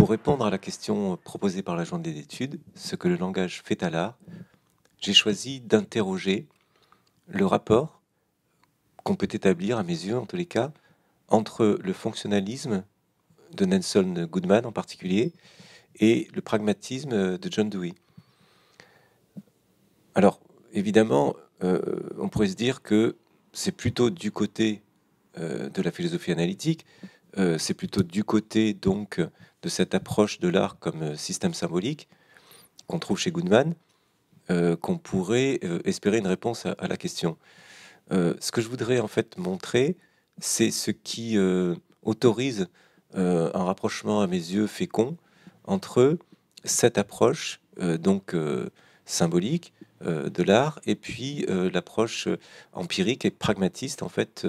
Pour répondre à la question proposée par la journée d'études, ce que le langage fait à l'art, j'ai choisi d'interroger le rapport qu'on peut établir, à mes yeux en tous les cas, entre le fonctionnalisme de Nelson Goodman en particulier et le pragmatisme de John Dewey. Alors, évidemment, on pourrait se dire que c'est plutôt du côté de la philosophie analytique, c'est plutôt du côté donc de cette approche de l'art comme système symbolique qu'on trouve chez Goodman, qu'on pourrait espérer une réponse à la question. Ce que je voudrais en fait montrer, c'est ce qui autorise un rapprochement à mes yeux fécond entre cette approche symbolique de l'art et puis l'approche empirique et pragmatiste en fait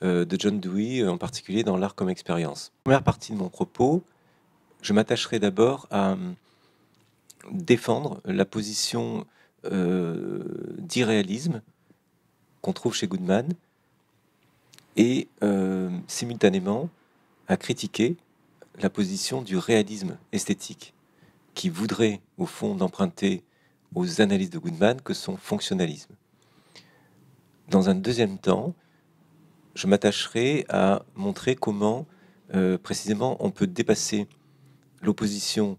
de John Dewey, en particulier dans l'art comme expérience. Première partie de mon propos, je m'attacherai d'abord à défendre la position d'irréalisme qu'on trouve chez Goodman et simultanément à critiquer la position du réalisme esthétique qui voudrait au fond d'emprunter aux analyses de Goodman que son fonctionnalisme. Dans un deuxième temps, je m'attacherai à montrer comment précisément on peut dépasser l'opposition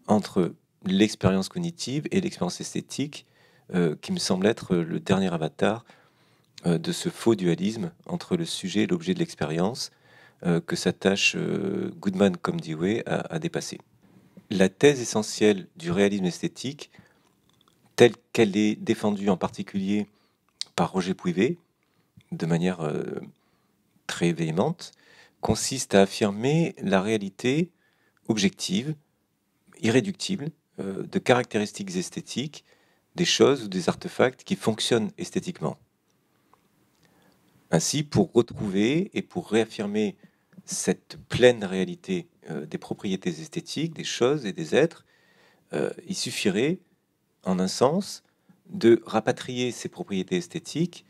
entre l'expérience cognitive et l'expérience esthétique, qui me semble être le dernier avatar de ce faux dualisme entre le sujet et l'objet de l'expérience que s'attache Goodman comme Dewey à dépasser. La thèse essentielle du réalisme esthétique, telle qu'elle est défendue en particulier par Roger Puivet, de manière très véhémente, consiste à affirmer la réalité objective, irréductible, de caractéristiques esthétiques, des choses ou des artefacts qui fonctionnent esthétiquement. Ainsi, pour retrouver et pour réaffirmer cette pleine réalité des propriétés esthétiques, des choses et des êtres, il suffirait, en un sens, de rapatrier ces propriétés esthétiques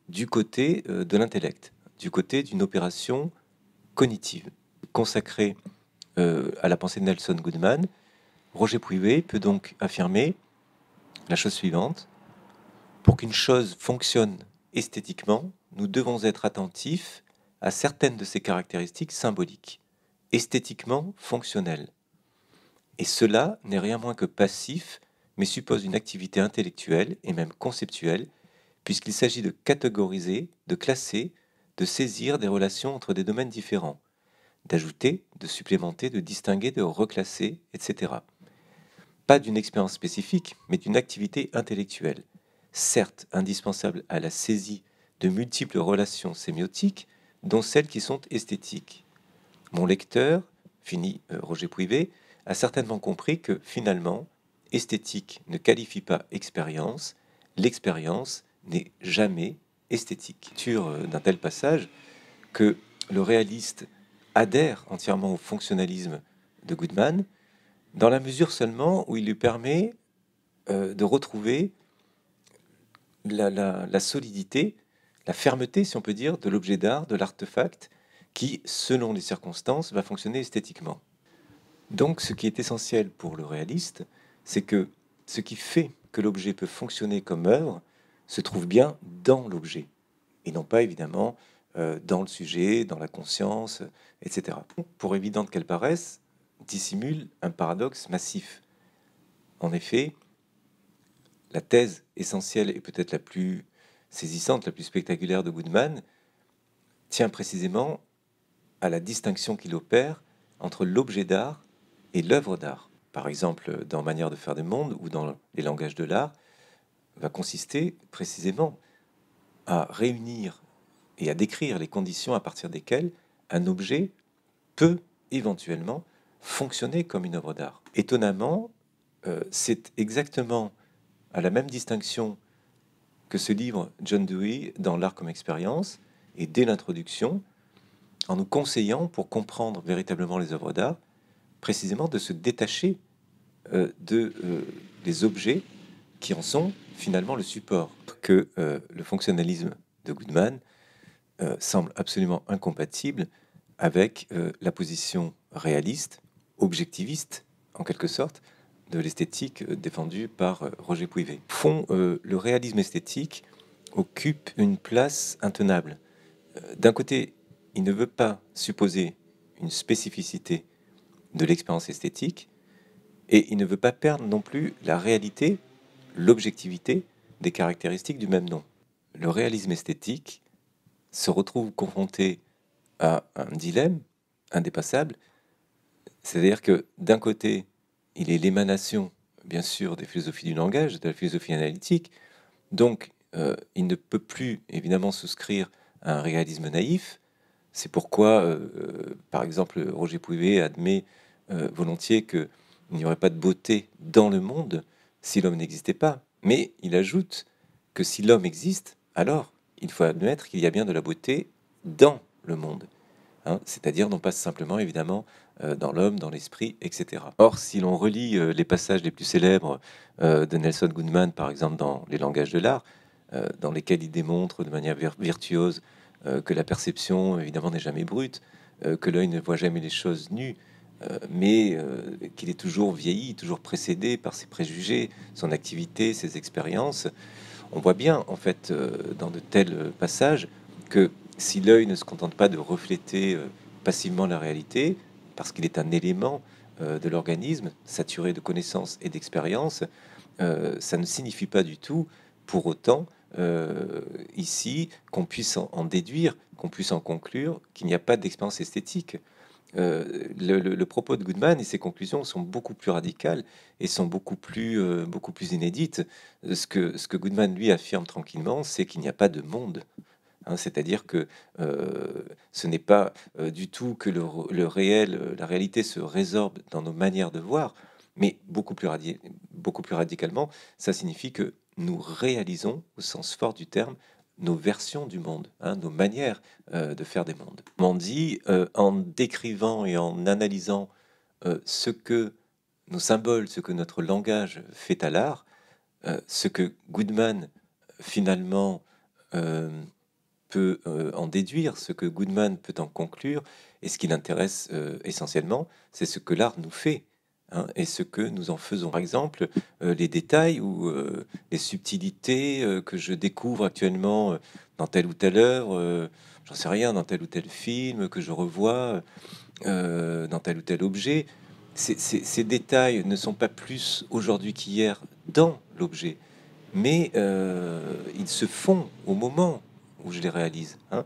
du côté de l'intellect, du côté d'une opération cognitive. Consacrée à la pensée de Nelson Goodman, Roger Puivet peut donc affirmer la chose suivante: pour qu'une chose fonctionne esthétiquement, nous devons être attentifs à certaines de ses caractéristiques symboliques, esthétiquement fonctionnelles. Et cela n'est rien moins que passif, mais suppose une activité intellectuelle et même conceptuelle, puisqu'il s'agit de catégoriser, de classer, de saisir des relations entre des domaines différents, d'ajouter, de supplémenter, de distinguer, de reclasser, etc. Pas d'une expérience spécifique, mais d'une activité intellectuelle, certes indispensable à la saisie de multiples relations sémiotiques, dont celles qui sont esthétiques. Mon lecteur, finit Roger Puivet, a certainement compris que finalement, esthétique ne qualifie pas expérience, l'expérience n'est jamais esthétique. Sur d'un tel passage, que le réaliste adhère entièrement au fonctionnalisme de Goodman, dans la mesure seulement où il lui permet de retrouver la solidité, la fermeté, si on peut dire, de l'objet d'art, de l'artefact, qui, selon les circonstances, va fonctionner esthétiquement. Donc, ce qui est essentiel pour le réaliste, c'est que ce qui fait que l'objet peut fonctionner comme œuvre se trouve bien dans l'objet, et non pas évidemment dans le sujet, dans la conscience, etc. Pour évidente qu'elle paraisse, dissimule un paradoxe massif. En effet, la thèse essentielle et peut-être la plus saisissante, la plus spectaculaire de Goodman tient précisément à la distinction qu'il opère entre l'objet d'art et l'œuvre d'art. Par exemple, dans Manière de faire des mondes ou dans les langages de l'art, va consister précisément à réunir et à décrire les conditions à partir desquelles un objet peut éventuellement fonctionner comme une œuvre d'art. Étonnamment, c'est exactement à la même distinction que se livre John Dewey dans L'art comme expérience, et dès l'introduction, en nous conseillant, pour comprendre véritablement les œuvres d'art, précisément de se détacher des objets qui en sont finalement le support, que le fonctionnalisme de Goodman semble absolument incompatible avec la position réaliste objectiviste, en quelque sorte, de l'esthétique défendue par Roger Puivet. Au fond, le réalisme esthétique occupe une place intenable. D'un côté, il ne veut pas supposer une spécificité de l'expérience esthétique, et il ne veut pas perdre non plus la réalité, l'objectivité des caractéristiques du même nom. Le réalisme esthétique se retrouve confronté à un dilemme indépassable, c'est-à-dire que d'un côté, il est l'émanation, bien sûr, des philosophies du langage, de la philosophie analytique, donc il ne peut plus, évidemment, souscrire à un réalisme naïf. C'est pourquoi, par exemple, Roger Puivet admet volontiers qu'il n'y aurait pas de beauté dans le monde si l'homme n'existait pas. Mais il ajoute que si l'homme existe, alors il faut admettre qu'il y a bien de la beauté dans le monde. Hein, c'est-à-dire non pas simplement, évidemment, dans l'homme, dans l'esprit, etc. Or, si l'on relit les passages les plus célèbres de Nelson Goodman, par exemple, dans Les langages de l'art, dans lesquels il démontre de manière virtuose que la perception, évidemment, n'est jamais brute, que l'œil ne voit jamais les choses nues, mais qu'il est toujours vieilli, toujours précédé par ses préjugés, son activité, ses expériences. On voit bien, en fait, dans de tels passages, que si l'œil ne se contente pas de refléter passivement la réalité, parce qu'il est un élément de l'organisme, saturé de connaissances et d'expériences, ça ne signifie pas du tout, pour autant, ici, qu'on puisse en déduire, qu'on puisse en conclure qu'il n'y a pas d'expérience esthétique. Le propos de Goodman et ses conclusions sont beaucoup plus radicales et sont beaucoup plus inédites. Ce que Goodman, lui, affirme tranquillement, c'est qu'il n'y a pas de monde. Hein, c'est-à-dire que ce n'est pas du tout que le réel, la réalité se résorbe dans nos manières de voir, mais beaucoup plus radicalement, ça signifie que nous réalisons, au sens fort du terme, nos versions du monde, hein, nos manières de faire des mondes. On dit, en décrivant et en analysant ce que nos symboles, ce que notre langage fait à l'art, ce que Goodman finalement euh, peut en déduire, ce que Goodman peut en conclure, et ce qui l'intéresse essentiellement, c'est ce que l'art nous fait, hein, et ce que nous en faisons. Par exemple, les détails ou les subtilités que je découvre actuellement dans telle ou telle œuvre, j'en sais rien, dans tel ou tel film que je revois, dans tel ou tel objet. Ces détails ne sont pas plus aujourd'hui qu'hier dans l'objet, mais ils se font au moment où je les réalise, hein.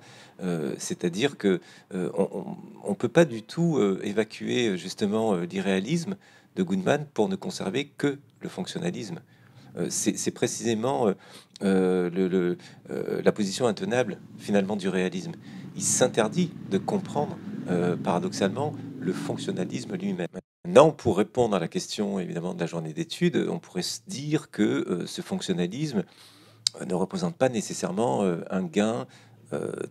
C'est-à-dire que on peut pas du tout évacuer justement l'irréalisme de Goodman pour ne conserver que le fonctionnalisme. C'est précisément la position intenable finalement du réalisme. Il s'interdit de comprendre paradoxalement le fonctionnalisme lui-même. Maintenant, pour répondre à la question évidemment de la journée d'études, on pourrait se dire que ce fonctionnalisme ne représente pas nécessairement un gain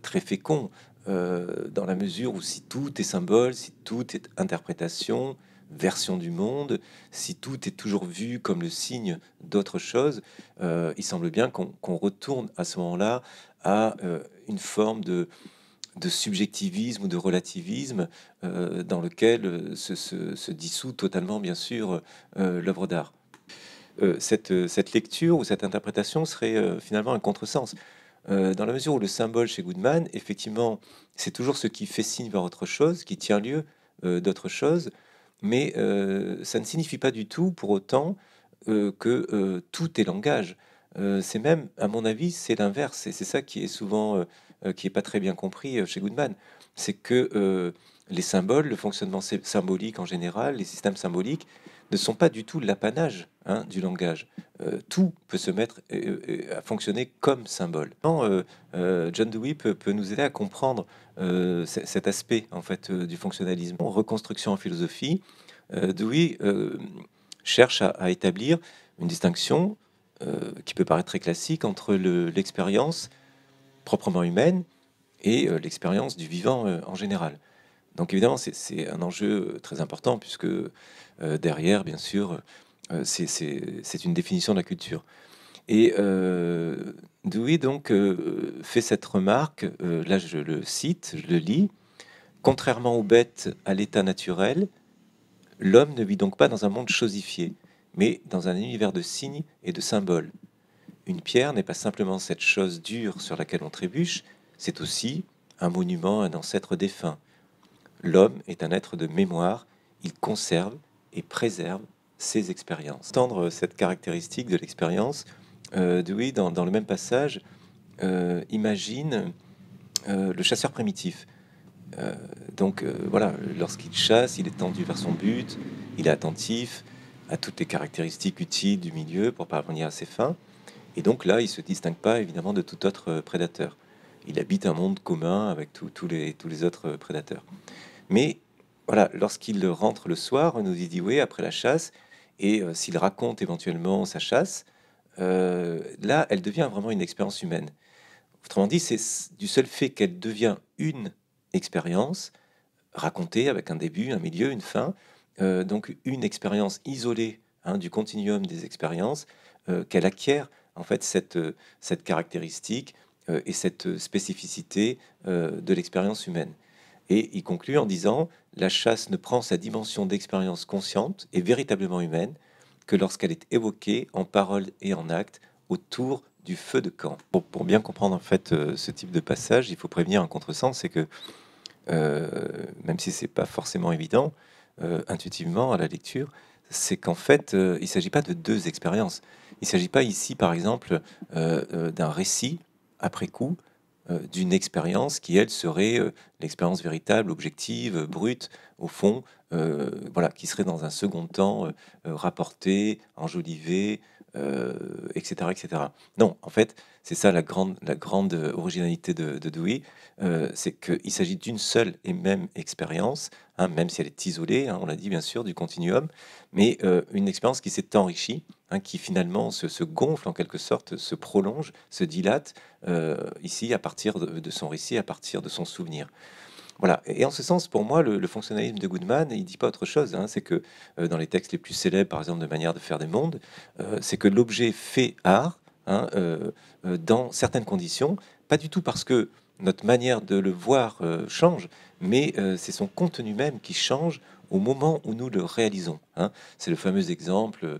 très fécond, dans la mesure où si tout est symbole, si tout est interprétation, version du monde, si tout est toujours vu comme le signe d'autre chose, il semble bien qu'on retourne à ce moment-là à une forme de subjectivisme ou de relativisme dans lequel se dissout totalement, bien sûr, l'œuvre d'art. Cette lecture ou cette interprétation serait finalement un contresens. Dans la mesure où le symbole chez Goodman, effectivement, c'est toujours ce qui fait signe vers autre chose, qui tient lieu d'autre chose, mais ça ne signifie pas du tout pour autant que tout est langage. C'est même, à mon avis, c'est l'inverse, et c'est ça qui est souvent, qui est pas très bien compris chez Goodman. C'est que les symboles, le fonctionnement symbolique en général, les systèmes symboliques, ne sont pas du tout l'apanage, hein, du langage. Tout peut se mettre à fonctionner comme symbole. Non, John Dewey peut nous aider à comprendre cet aspect en fait du fonctionnalisme. En reconstruction en philosophie, Dewey cherche à établir une distinction qui peut paraître très classique entre l'expérience proprement humaine et l'expérience du vivant en général. Donc évidemment, c'est un enjeu très important puisque derrière, bien sûr, c'est une définition de la culture. Et Dewey donc fait cette remarque, là je le cite, je le lis: contrairement aux bêtes à l'état naturel, L'homme ne vit donc pas dans un monde chosifié, mais dans un univers de signes et de symboles. Une pierre n'est pas simplement cette chose dure sur laquelle on trébuche, c'est aussi un monument à un ancêtre défunt. L'homme est un être de mémoire, il conserve et préserve ses expériences. Entendre cette caractéristique de l'expérience, Dewey, dans le même passage, imagine le chasseur primitif. Voilà, lorsqu'il chasse, il est tendu vers son but, il est attentif à toutes les caractéristiques utiles du milieu pour parvenir à ses fins. Et donc là, il se distingue pas évidemment de tout autre prédateur. Il habite un monde commun avec tous les autres prédateurs. Mais voilà, lorsqu'il rentre le soir, on nous dit oui, après la chasse, et s'il raconte éventuellement sa chasse, là, elle devient vraiment une expérience humaine. Autrement dit, c'est du seul fait qu'elle devient une expérience racontée avec un début, un milieu, une fin, donc une expérience isolée du continuum des expériences, qu'elle acquiert en fait cette caractéristique et cette spécificité de l'expérience humaine. Et il conclut en disant: la chasse ne prend sa dimension d'expérience consciente et véritablement humaine que lorsqu'elle est évoquée en parole et en acte autour du feu de camp. Pour bien comprendre en fait ce type de passage, il faut prévenir un contresens, c'est que même si c'est pas forcément évident intuitivement à la lecture, c'est qu'en fait il s'agit pas de deux expériences. Il s'agit pas ici par exemple d'un récit après coup d'une expérience qui, elle, serait l'expérience véritable, objective, brute, au fond, voilà, qui serait dans un second temps rapportée, enjolivée, etc., etc. Non, en fait, c'est ça la grande originalité de Dewey, c'est qu'il s'agit d'une seule et même expérience, même si elle est isolée, on l'a dit bien sûr, du continuum, mais une expérience qui s'est enrichie, qui finalement se gonfle en quelque sorte, se prolonge, se dilate, ici à partir de son récit, à partir de son souvenir. Voilà, et en ce sens, pour moi, le fonctionnalisme de Goodman, il dit pas autre chose, c'est que dans les textes les plus célèbres, par exemple de Manière de faire des mondes, c'est que l'objet fait art, dans certaines conditions, pas du tout parce que notre manière de le voir change, mais c'est son contenu même qui change au moment où nous le réalisons. C'est le fameux exemple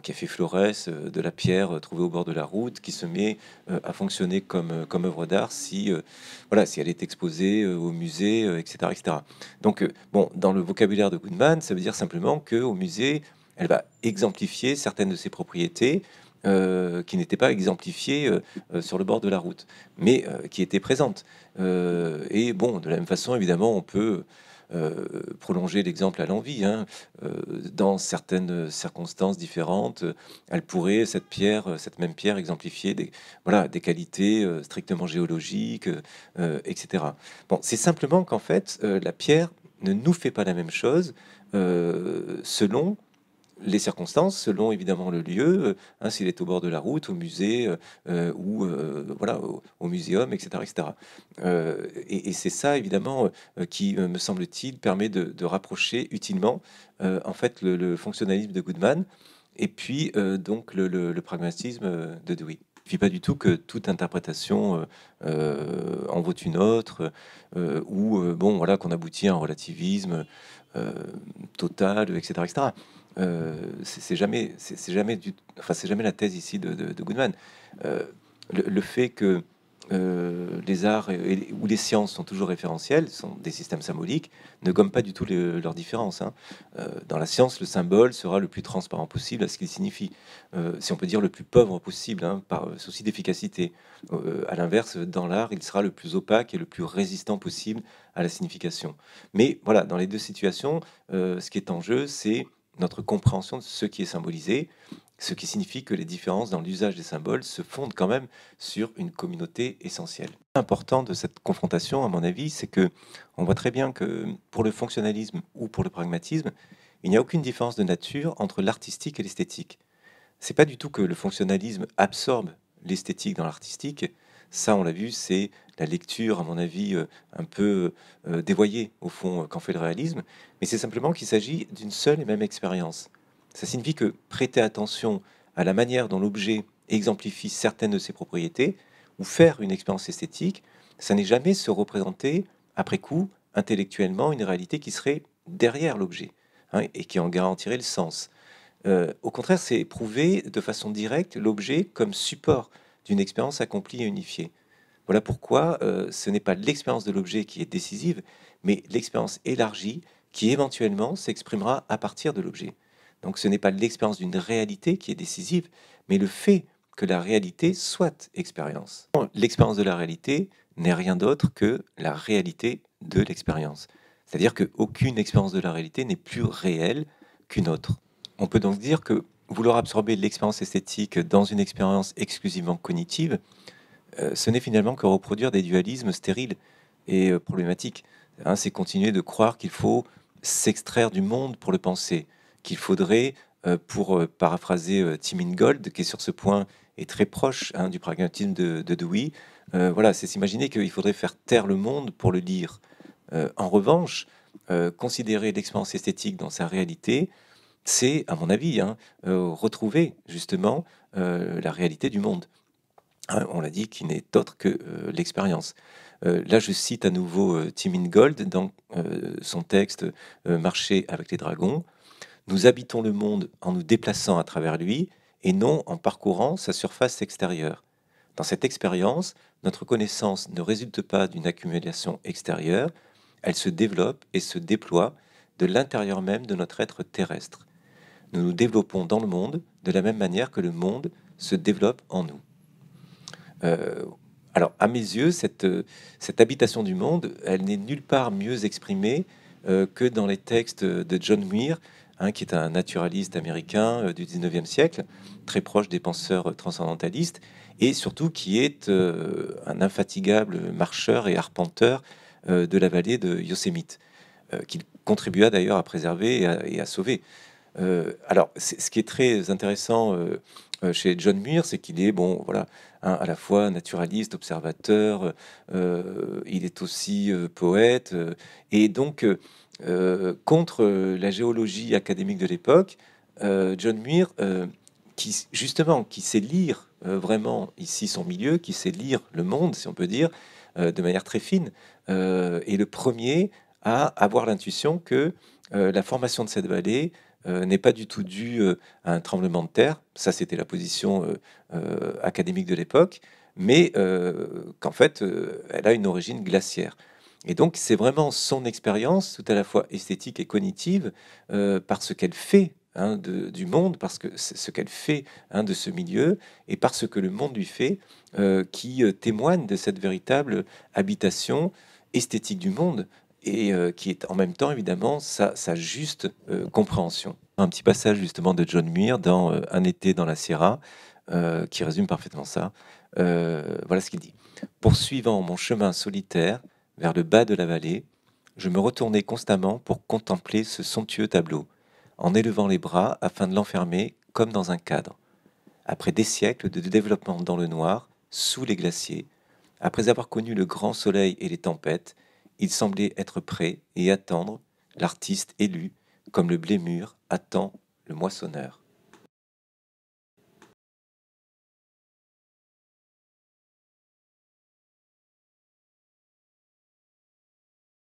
qui a fait Flores de la pierre trouvée au bord de la route, qui se met à fonctionner comme œuvre d'art si voilà, si elle est exposée au musée, etc., etc. Donc, dans le vocabulaire de Goodman, ça veut dire simplement qu'au musée, elle va exemplifier certaines de ses propriétés qui n'étaient pas exemplifiées sur le bord de la route, mais qui étaient présentes. Et bon, de la même façon, évidemment, on peut prolonger l'exemple à l'envi. Dans certaines circonstances différentes, elle pourrait, cette même pierre, exemplifier des qualités strictement géologiques, etc. Bon, c'est simplement qu'en fait, la pierre ne nous fait pas la même chose selon les circonstances, selon évidemment le lieu, s'il est au bord de la route, au musée, ou voilà, au muséum, etc., etc. Et c'est ça évidemment qui, me semble-t-il, permet de rapprocher utilement en fait le fonctionnalisme de Goodman et puis donc le pragmatisme de Dewey. Il ne suffit pas du tout que toute interprétation en vaut une autre, ou bon voilà qu'on aboutit à un relativisme euh, total, etc., etc. C'est jamais, c'est jamais la thèse ici de Goodman. Euh, le fait que les arts ou les sciences sont toujours référentiels, sont des systèmes symboliques, ne gomme pas du tout leurs différences. Dans la science, le symbole sera le plus transparent possible à ce qu'il signifie, si on peut dire le plus pauvre possible, par souci d'efficacité. À l'inverse, dans l'art, il sera le plus opaque et le plus résistant possible à la signification. Mais voilà, dans les deux situations, ce qui est en jeu, c'est notre compréhension de ce qui est symbolisé, ce qui signifie que les différences dans l'usage des symboles se fondent quand même sur une communauté essentielle. L'important de cette confrontation, à mon avis, c'est que on voit très bien que pour le fonctionnalisme ou pour le pragmatisme, il n'y a aucune différence de nature entre l'artistique et l'esthétique. C'est pas du tout que le fonctionnalisme absorbe l'esthétique dans l'artistique. Ça, on l'a vu, c'est la lecture, à mon avis, un peu dévoyée, au fond, qu'en fait le réalisme. Mais c'est simplement qu'il s'agit d'une seule et même expérience. Ça signifie que prêter attention à la manière dont l'objet exemplifie certaines de ses propriétés, ou faire une expérience esthétique, ça n'est jamais se représenter, après coup, intellectuellement, une réalité qui serait derrière l'objet. et qui en garantirait le sens. Au contraire, c'est éprouver de façon directe l'objet comme support d'une expérience accomplie et unifiée. Voilà pourquoi ce n'est pas l'expérience de l'objet qui est décisive, mais l'expérience élargie qui éventuellement s'exprimera à partir de l'objet. Donc ce n'est pas l'expérience d'une réalité qui est décisive, mais le fait que la réalité soit expérience. L'expérience de la réalité n'est rien d'autre que la réalité de l'expérience. C'est-à-dire qu'aucune expérience de la réalité n'est plus réelle qu'une autre. On peut donc dire que vouloir absorber l'expérience esthétique dans une expérience exclusivement cognitive, ce n'est finalement que reproduire des dualismes stériles et problématiques. Hein, c'est continuer de croire qu'il faut s'extraire du monde pour le penser, qu'il faudrait, pour paraphraser Tim Ingold, qui est sur ce point est très proche du pragmatisme de Dewey, voilà, c'est s'imaginer qu'il faudrait faire taire le monde pour le lire. En revanche, considérer l'expérience esthétique dans sa réalité, c'est, à mon avis, retrouver justement la réalité du monde. On l'a dit, qui n'est autre que l'expérience. Là, je cite à nouveau Tim Ingold dans son texte Marcher avec les dragons. Nous habitons le monde en nous déplaçant à travers lui et non en parcourant sa surface extérieure. Dans cette expérience, notre connaissance ne résulte pas d'une accumulation extérieure, elle se développe et se déploie de l'intérieur même de notre être terrestre. Nous nous développons dans le monde de la même manière que le monde se développe en nous. Alors, à mes yeux, cette habitation du monde, elle n'est nulle part mieux exprimée que dans les textes de John Muir, qui est un naturaliste américain du 19e siècle, très proche des penseurs transcendantalistes, et surtout qui est un infatigable marcheur et arpenteur de la vallée de Yosemite, qu'il contribua d'ailleurs à préserver et à sauver. Alors, ce qui est très intéressant chez John Muir, c'est qu'il est, bon, voilà, à la fois naturaliste, observateur, il est aussi poète, et donc, contre la géologie académique de l'époque, John Muir, qui justement, qui sait lire vraiment ici son milieu, qui sait lire le monde, si on peut dire, de manière très fine, est le premier à avoir l'intuition que la formation de cette vallée n'est pas du tout due à un tremblement de terre, ça c'était la position académique de l'époque, mais qu'en fait elle a une origine glaciaire. Et donc c'est vraiment son expérience, tout à la fois esthétique et cognitive, par ce qu'elle fait du monde, parce que c'est ce qu'elle fait de ce milieu, et parce que le monde lui fait, qui témoigne de cette véritable habitation esthétique du monde, et qui est en même temps évidemment sa juste compréhension. Un petit passage justement de John Muir dans Un été dans la Sierra, qui résume parfaitement ça. Voilà ce qu'il dit. Poursuivant mon chemin solitaire vers le bas de la vallée, je me retournais constamment pour contempler ce somptueux tableau, en élevant les bras afin de l'enfermer comme dans un cadre. Après des siècles de développement dans le noir, sous les glaciers, après avoir connu le grand soleil et les tempêtes, il semblait être prêt et attendre l'artiste élu, comme le blé mûr attend le moissonneur.